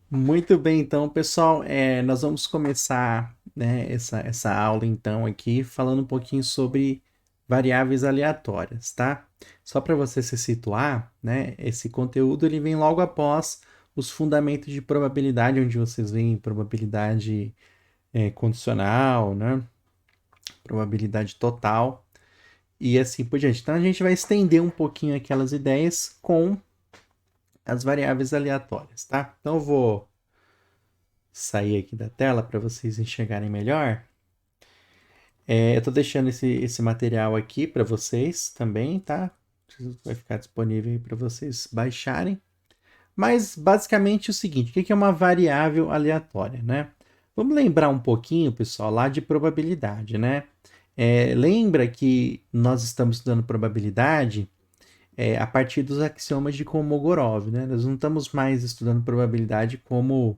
Muito bem, então, pessoal, nós vamos começar, né, essa aula, então, aqui, falando um pouquinho sobre variáveis aleatórias, tá? Só para você se situar, né, esse conteúdo ele vem logo após os fundamentos de probabilidade, onde vocês veem probabilidade condicional, né, probabilidade total e assim por diante. Então, a gente vai estender um pouquinho aquelas ideias com as variáveis aleatórias, tá? Então, eu vou sair aqui da tela para vocês enxergarem melhor. Eu estou deixando esse material aqui para vocês também, tá? Vai ficar disponível para vocês baixarem. Mas basicamente é o seguinte: o que é uma variável aleatória, né? Vamos lembrar um pouquinho, pessoal, lá de probabilidade, né? Lembra que nós estamos estudando probabilidade a partir dos axiomas de Kolmogorov, né? Nós não estamos mais estudando probabilidade como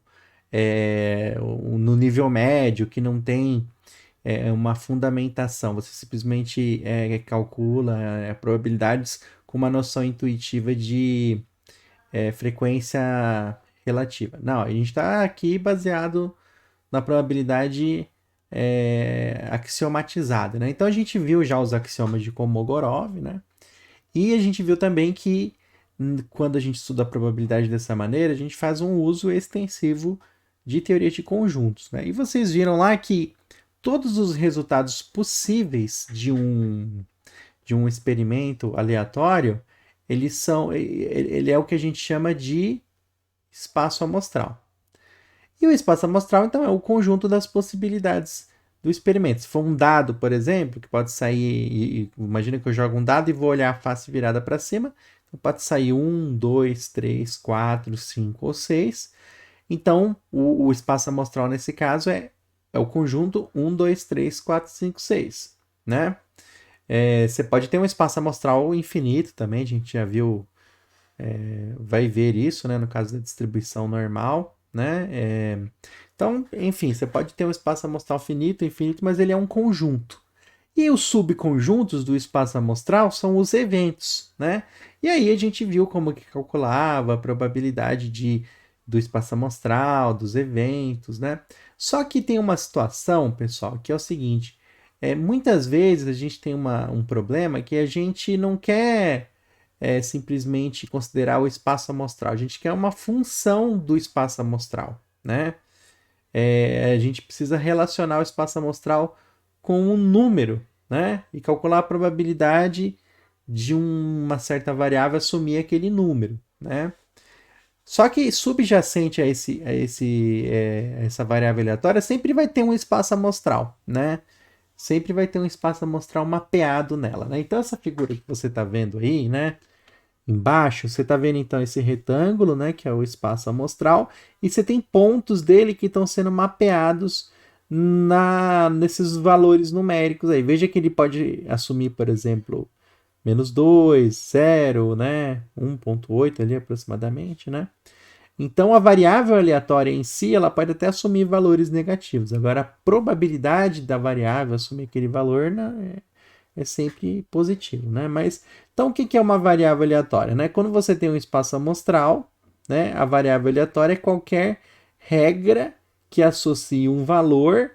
no nível médio, que não tem uma fundamentação. Você simplesmente calcula probabilidades com uma noção intuitiva de frequência relativa. Não, a gente está aqui baseado na probabilidade axiomatizada, né? Então a gente viu já os axiomas de Kolmogorov, né? E a gente viu também que quando a gente estuda a probabilidade dessa maneira, a gente faz um uso extensivo de teoria de conjuntos, né? E vocês viram lá que todos os resultados possíveis de um experimento aleatório, ele é o que a gente chama de espaço amostral. E o espaço amostral, então, é o conjunto das possibilidades do experimento. Se for um dado, por exemplo, que pode sair. Imagina que eu jogo um dado e vou olhar a face virada para cima. Então pode sair 1, 2, 3, 4, 5 ou 6. Então, o espaço amostral nesse caso é o conjunto 1, 2, 3, 4, 5, 6, né? Você pode ter um espaço amostral infinito também, a gente já viu, vai ver isso, né, no caso da distribuição normal, né? Então, enfim, você pode ter um espaço amostral finito, infinito, mas ele é um conjunto. E os subconjuntos do espaço amostral são os eventos, né? E aí a gente viu como que calculava a probabilidade do espaço amostral, dos eventos, né? Só que tem uma situação, pessoal, que é o seguinte: muitas vezes a gente tem um problema que a gente não quer simplesmente considerar o espaço amostral, a gente quer uma função do espaço amostral, né? A gente precisa relacionar o espaço amostral com um número, né? E calcular a probabilidade de uma certa variável assumir aquele número, né? Só que subjacente essa variável aleatória sempre vai ter um espaço amostral, né? Sempre vai ter um espaço amostral mapeado nela, né? Então essa figura que você está vendo aí, né? Embaixo, você está vendo então esse retângulo, né, que é o espaço amostral, e você tem pontos dele que estão sendo mapeados nesses valores numéricos aí. Veja que ele pode assumir, por exemplo, -2, 0, né, 1,8 ali aproximadamente, né? Então a variável aleatória em si, ela pode até assumir valores negativos. Agora a probabilidade da variável assumir aquele valor, né, é sempre positivo, né? Mas então o que é uma variável aleatória, né? Quando você tem um espaço amostral, né, a variável aleatória é qualquer regra que associe um valor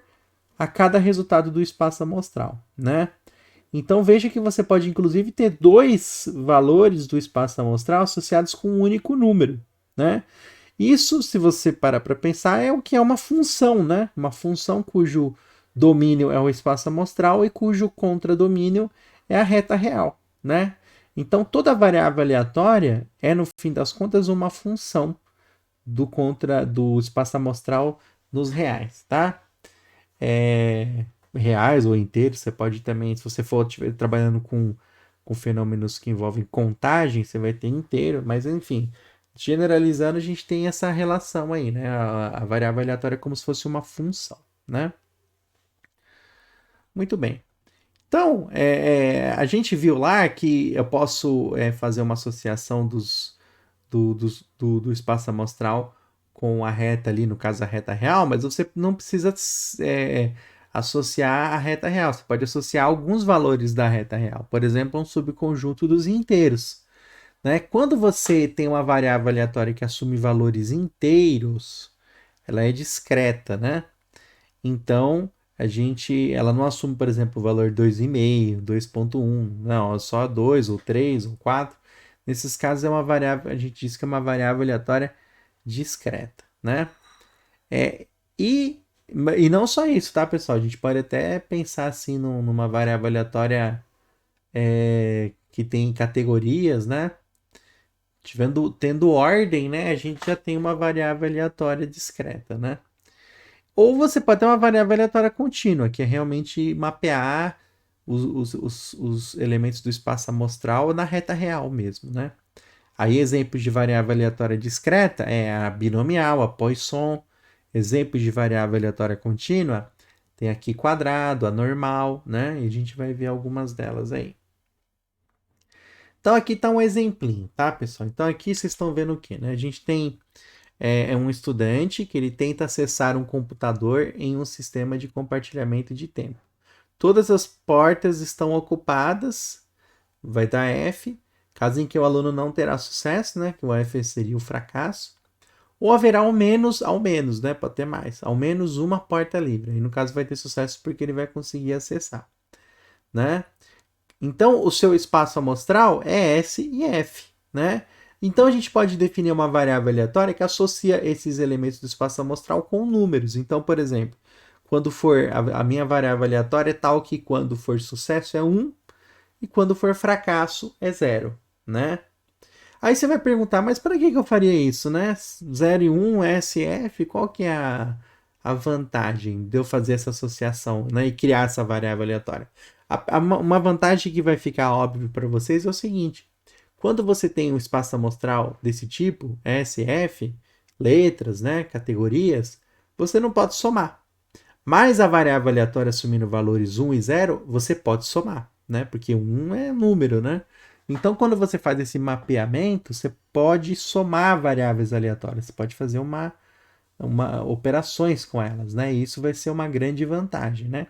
a cada resultado do espaço amostral, né? Então veja que você pode inclusive ter dois valores do espaço amostral associados com um único número, né? Isso, se você parar para pensar, é o que é uma função, né? Uma função cujo domínio é o espaço amostral e cujo contradomínio é a reta real, né? Então toda variável aleatória é no fim das contas uma função do espaço amostral nos reais, tá? Reais ou inteiros, você pode também, se você for trabalhando com fenômenos que envolvem contagem, você vai ter inteiro, mas enfim, generalizando, a gente tem essa relação aí, né? A variável aleatória é como se fosse uma função, né? Muito bem. Então, a gente viu lá que eu posso fazer uma associação do espaço amostral com a reta ali, no caso a reta real, mas você não precisa associar a reta real. Você pode associar alguns valores da reta real. Por exemplo, um subconjunto dos inteiros. né? Quando você tem uma variável aleatória que assume valores inteiros, ela é discreta, né? Então, ela não assume, por exemplo, o valor 2,5, 2,1, não, é só 2 ou 3 ou 4. Nesses casos é uma variável, a gente diz que é uma variável aleatória discreta, né? É, e, e não só isso, tá, pessoal? A gente pode até pensar assim numa variável aleatória que tem categorias, né? Tendo ordem, né? A gente já tem uma variável aleatória discreta, né? Ou você pode ter uma variável aleatória contínua, que é realmente mapear os elementos do espaço amostral na reta real mesmo, né? Aí exemplos de variável aleatória discreta é a binomial, a Poisson. Exemplos de variável aleatória contínua tem aqui quadrado, a normal, né? E a gente vai ver algumas delas aí. Então aqui está um exemplinho, tá, pessoal? Então aqui vocês estão vendo o que, né? A gente tem um estudante que ele tenta acessar um computador em um sistema de compartilhamento de tempo. Todas as portas estão ocupadas, vai dar F. Caso em que o aluno não terá sucesso, né? Que o F seria o fracasso. Ou haverá ao menos, né? Pode ter mais. Ao menos uma porta livre. E no caso vai ter sucesso porque ele vai conseguir acessar, né? Então, o seu espaço amostral é S e F, né? Então, a gente pode definir uma variável aleatória que associa esses elementos do espaço amostral com números. Então, por exemplo, quando for a minha variável aleatória é tal que quando for sucesso é 1 e quando for fracasso é 0, né? Aí você vai perguntar, mas para que eu faria isso, né? 0 e 1, S, F, qual que é a vantagem de eu fazer essa associação, né? E criar essa variável aleatória? Uma vantagem que vai ficar óbvio para vocês é o seguinte: quando você tem um espaço amostral desse tipo, S, F, letras, né? Categorias, você não pode somar. Mas a variável aleatória assumindo valores 1 e 0, você pode somar, né? Porque 1 é número, né? Então, quando você faz esse mapeamento, você pode somar variáveis aleatórias, você pode fazer operações com elas, né? E isso vai ser uma grande vantagem, né?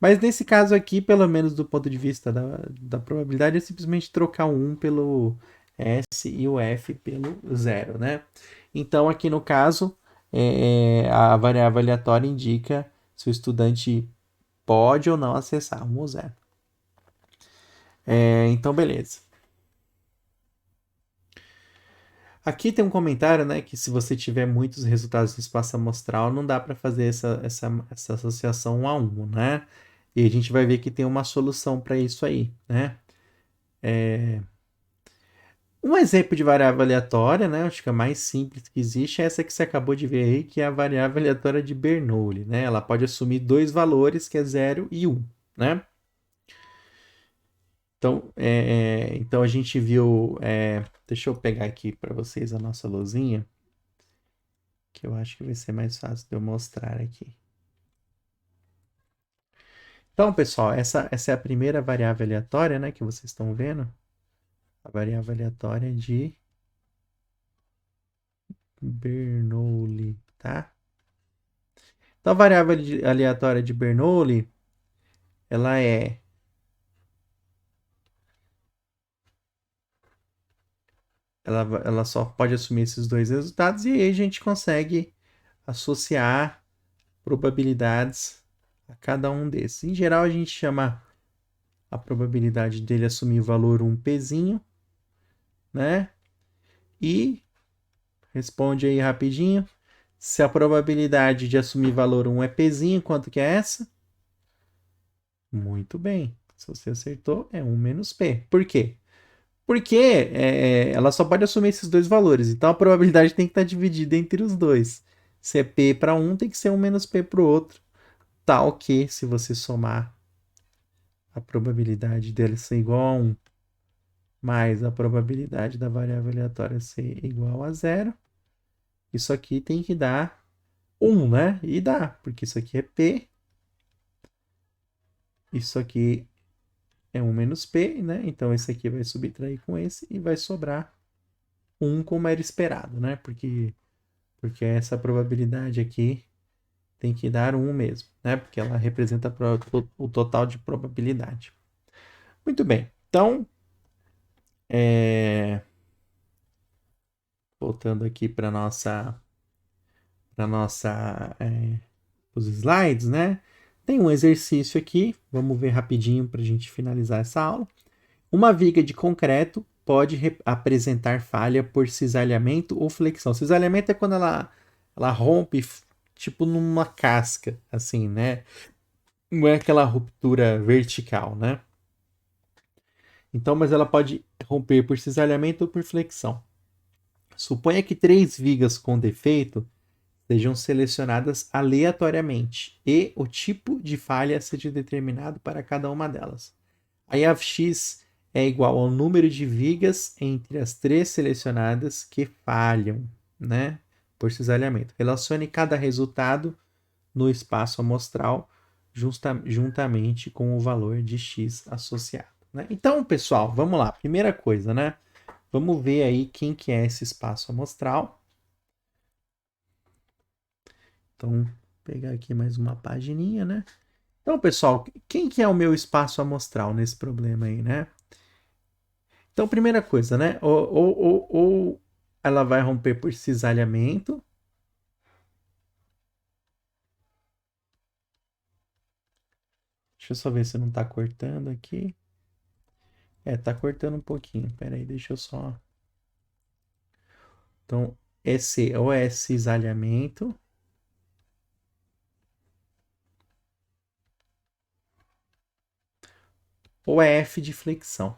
Mas nesse caso aqui, pelo menos do ponto de vista da probabilidade, é simplesmente trocar o 1 pelo S e o F pelo 0, né? Então, aqui no caso, a variável aleatória indica se o estudante pode ou não acessar 1 ou 0. Então, beleza. Aqui tem um comentário, né, que se você tiver muitos resultados no espaço amostral, não dá para fazer essa associação 1 a 1, né? E a gente vai ver que tem uma solução para isso aí, né? Um exemplo de variável aleatória, né? Acho que a mais simples que existe é essa que você acabou de ver aí, que é a variável aleatória de Bernoulli, né? Ela pode assumir dois valores, que é 0 e 1, né? Então a gente viu. Deixa eu pegar aqui para vocês a nossa luzinha, que eu acho que vai ser mais fácil de eu mostrar aqui. Então, pessoal, essa é a primeira variável aleatória, né, que vocês estão vendo. A variável aleatória de Bernoulli, tá? Então, a variável aleatória de Bernoulli, ela é ela só pode assumir esses dois resultados e aí a gente consegue associar probabilidades a cada um desses. Em geral, a gente chama a probabilidade dele assumir o valor um pzinho, né? E responde aí rapidinho. Se a probabilidade de assumir valor 1 é pzinho, quanto que é essa? Muito bem. Se você acertou, é 1 menos p. Por quê? Porque ela só pode assumir esses dois valores. Então a probabilidade tem que estar dividida entre os dois. Se é p para um, tem que ser 1 menos p para o outro. Tal que, se você somar a probabilidade dele ser igual a 1 mais a probabilidade da variável aleatória ser igual a 0, isso aqui tem que dar 1, né? E dá, porque isso aqui é p, isso aqui é 1 menos p, né? Então esse aqui vai subtrair com esse e vai sobrar 1 como era esperado, né? Porque essa probabilidade aqui tem que dar 1 mesmo, né? Porque ela representa o total de probabilidade. Muito bem. Então, voltando aqui para os slides, né? Tem um exercício aqui, vamos ver rapidinho para a gente finalizar essa aula. Uma viga de concreto pode apresentar falha por cisalhamento ou flexão. Cisalhamento é quando ela rompe, tipo numa casca, assim, né? Não é aquela ruptura vertical, né? Então, mas ela pode romper por cisalhamento ou por flexão. Suponha que 3 vigas com defeito sejam selecionadas aleatoriamente e o tipo de falha seja determinado para cada uma delas. Aí a x é igual ao número de vigas entre as 3 selecionadas que falham, né, por cisalhamento. Relacione cada resultado no espaço amostral juntamente com o valor de x associado, né? Então, pessoal, vamos lá. Primeira coisa, né? Vamos ver aí quem que é esse espaço amostral. Então, vou pegar aqui mais uma pagininha, né? Então, pessoal, quem que é o meu espaço amostral nesse problema aí, né? Então, primeira coisa, né? Ou ela vai romper por cisalhamento. Deixa eu só ver se não tá cortando aqui. É, tá cortando um pouquinho. Pera aí, deixa eu só... Então, esse ou é cisalhamento, ou é F de flexão.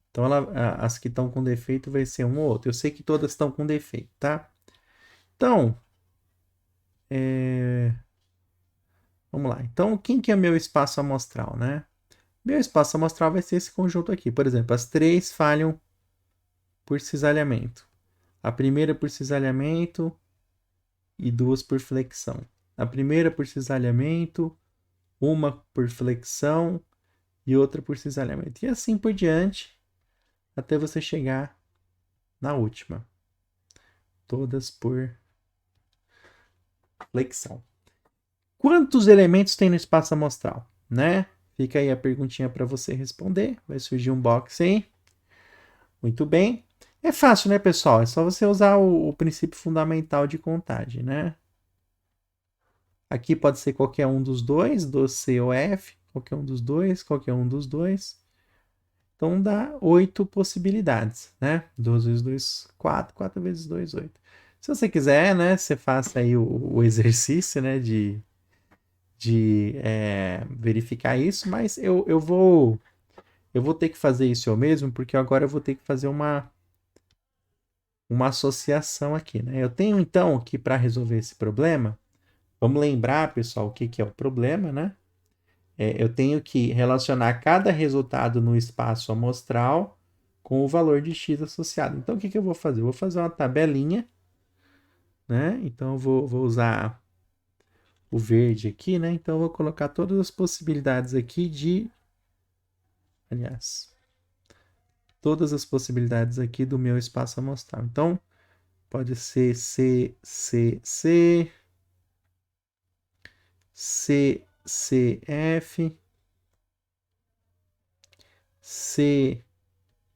Então, as que estão com defeito vai ser um ou outro. Eu sei que todas estão com defeito, tá? Então, vamos lá. Então, quem que é meu espaço amostral, né? Meu espaço amostral vai ser esse conjunto aqui. Por exemplo, as 3 falham por cisalhamento. A primeira por cisalhamento e 2 por flexão. A primeira por cisalhamento, uma por flexão e outra por cisalhamento. E assim por diante, até você chegar na última. Todas por flexão. Quantos elementos tem no espaço amostral, né? Fica aí a perguntinha para você responder. Vai surgir um box aí. Muito bem. É fácil, né, pessoal? É só você usar o princípio fundamental de contagem, né? Aqui pode ser qualquer um dos dois, do C ou F, qualquer um dos dois, qualquer um dos dois. Então dá 8 possibilidades, né? 2 vezes 2, 4, 4 vezes 2, 8. Se você quiser, né, você faça aí o exercício, né, de verificar isso, mas eu vou ter que fazer isso eu mesmo, porque agora eu vou ter que fazer uma associação aqui, né? Eu tenho então que para resolver esse problema, vamos lembrar, pessoal, o que é o problema, né? Eu tenho que relacionar cada resultado no espaço amostral com o valor de x associado. Então, o que eu vou fazer? Eu vou fazer uma tabelinha, né? Então, eu vou usar o verde aqui, né? Então, eu vou colocar todas as possibilidades aqui aliás, todas as possibilidades aqui do meu espaço amostral. Então, pode ser C, C, C, C, C, F, C,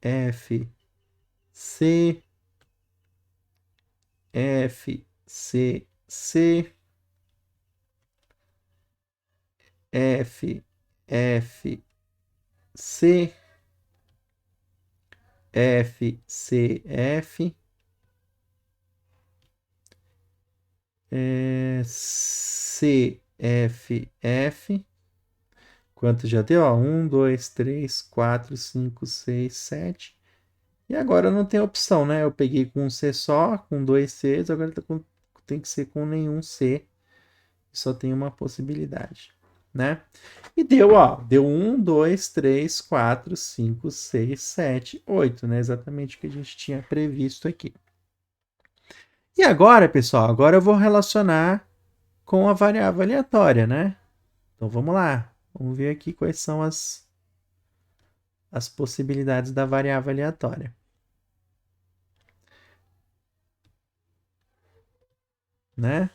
F, C, F, C, C, F, F, C, F, C, F, C, F, F. Quanto já deu? 1, 2, 3, 4, 5, 6, 7. E agora não tem opção, né? Eu peguei com um C só, com 2 Cs, agora tem que ser com nenhum C. Só tem uma possibilidade, né? E deu, ó, deu 1, 2, 3, 4, 5, 6, 7, 8, né? Exatamente o que a gente tinha previsto aqui. E agora, pessoal, agora eu vou relacionar com a variável aleatória, né? Então vamos lá. Vamos ver aqui quais são as possibilidades da variável aleatória. Né?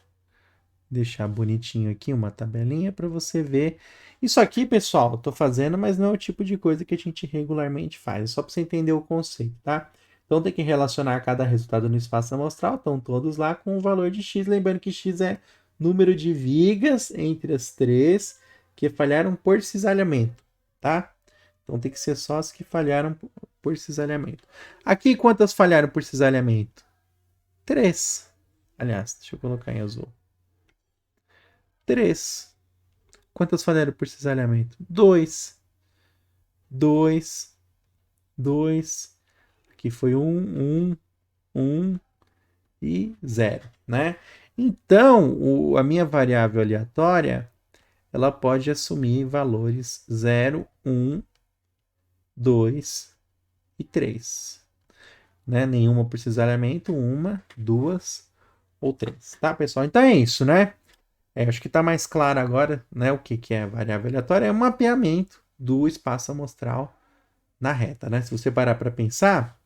Deixar bonitinho aqui uma tabelinha para você ver. Isso aqui, pessoal, eu tô fazendo, mas não é o tipo de coisa que a gente regularmente faz. É só para você entender o conceito, tá? Então tem que relacionar cada resultado no espaço amostral, estão todos lá com o valor de x, lembrando que x é número de vigas entre as três que falharam por cisalhamento, tá? Então tem que ser só as que falharam por cisalhamento. Aqui quantas falharam por cisalhamento? 3. Aliás, deixa eu colocar em azul. 3. Quantas falharam por cisalhamento? 2. 2. 2. Aqui foi 1, 1 e 0, né? Então, a minha variável aleatória, ela pode assumir valores 0, 1, 2 e 3. Né? Nenhuma por cisalhamento, uma, duas ou três. Tá, pessoal? Então é isso, né? Acho que está mais claro agora, né? O que é a variável aleatória? É um mapeamento do espaço amostral na reta, né? Se você parar para pensar,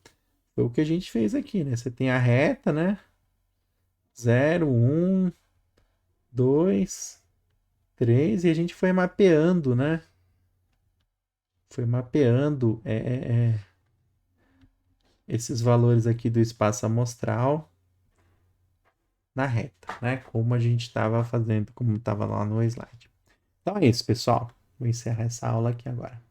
foi o que a gente fez aqui, né? Você tem a reta, né? 0, 1, 2, 3, e a gente foi mapeando, né? Foi mapeando esses valores aqui do espaço amostral na reta, né? Como a gente estava fazendo, como estava lá no slide. Então é isso, pessoal. Vou encerrar essa aula aqui agora.